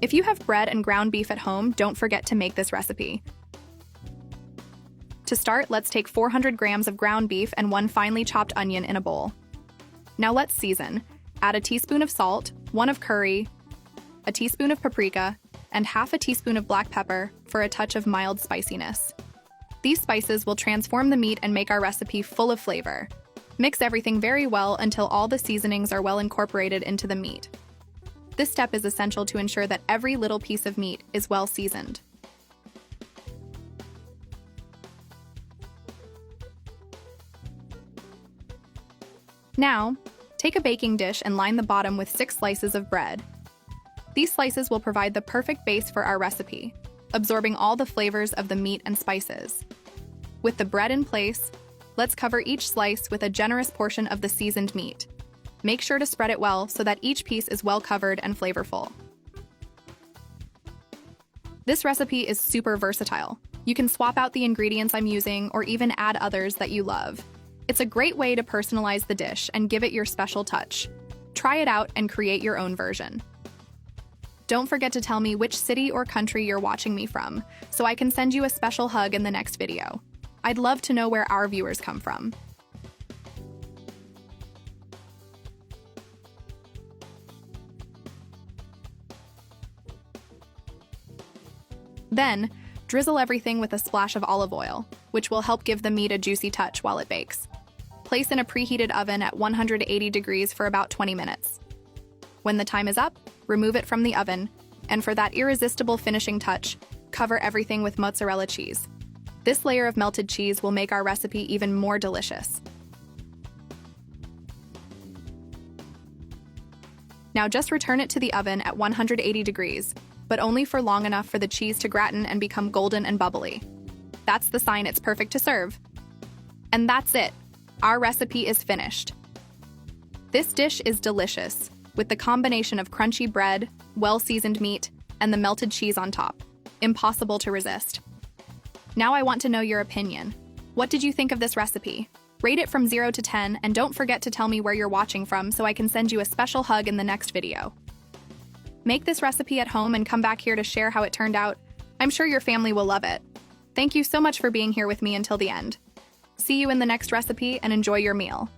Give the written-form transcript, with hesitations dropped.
If you have bread and ground beef at home, don't forget to make this recipe. To start, let's take 400 grams of ground beef and 1 finely chopped onion in a bowl. Now let's season. Add a teaspoon of salt, 1 of curry, a teaspoon of paprika, and half a teaspoon of black pepper for a touch of mild spiciness. These spices will transform the meat and make our recipe full of flavor. Mix everything very well until all the seasonings are well incorporated into the meat. This step is essential to ensure that every little piece of meat is well seasoned. Now, take a baking dish and line the bottom with 6 slices of bread. These slices will provide the perfect base for our recipe, absorbing all the flavors of the meat and spices. With the bread in place, let's cover each slice with a generous portion of the seasoned meat. Make sure to spread it well so that each piece is well covered and flavorful. This recipe is super versatile. You can swap out the ingredients I'm using or even add others that you love. It's a great way to personalize the dish and give it your special touch. Try it out and create your own version. Don't forget to tell me which city or country you're watching me from, so I can send you a special hug in the next video. I'd love to know where our viewers come from. Then, drizzle everything with a splash of olive oil, which will help give the meat a juicy touch while it bakes. Place in a preheated oven at 180 degrees for about 20 minutes. When the time is up, remove it from the oven, and for that irresistible finishing touch, cover everything with mozzarella cheese. This layer of melted cheese will make our recipe even more delicious. Now just return it to the oven at 180 degrees, but only for long enough for the cheese to gratin and become golden and bubbly. That's the sign it's perfect to serve. And that's it. Our recipe is finished. This dish is delicious, with the combination of crunchy bread, well-seasoned meat, and the melted cheese on top. Impossible to resist. Now I want to know your opinion. What did you think of this recipe? Rate it from 0 to 10, and don't forget to tell me where you're watching from so I can send you a special hug in the next video. Make this recipe at home and come back here to share how it turned out. I'm sure your family will love it. Thank you so much for being here with me until the end. See you in the next recipe and enjoy your meal.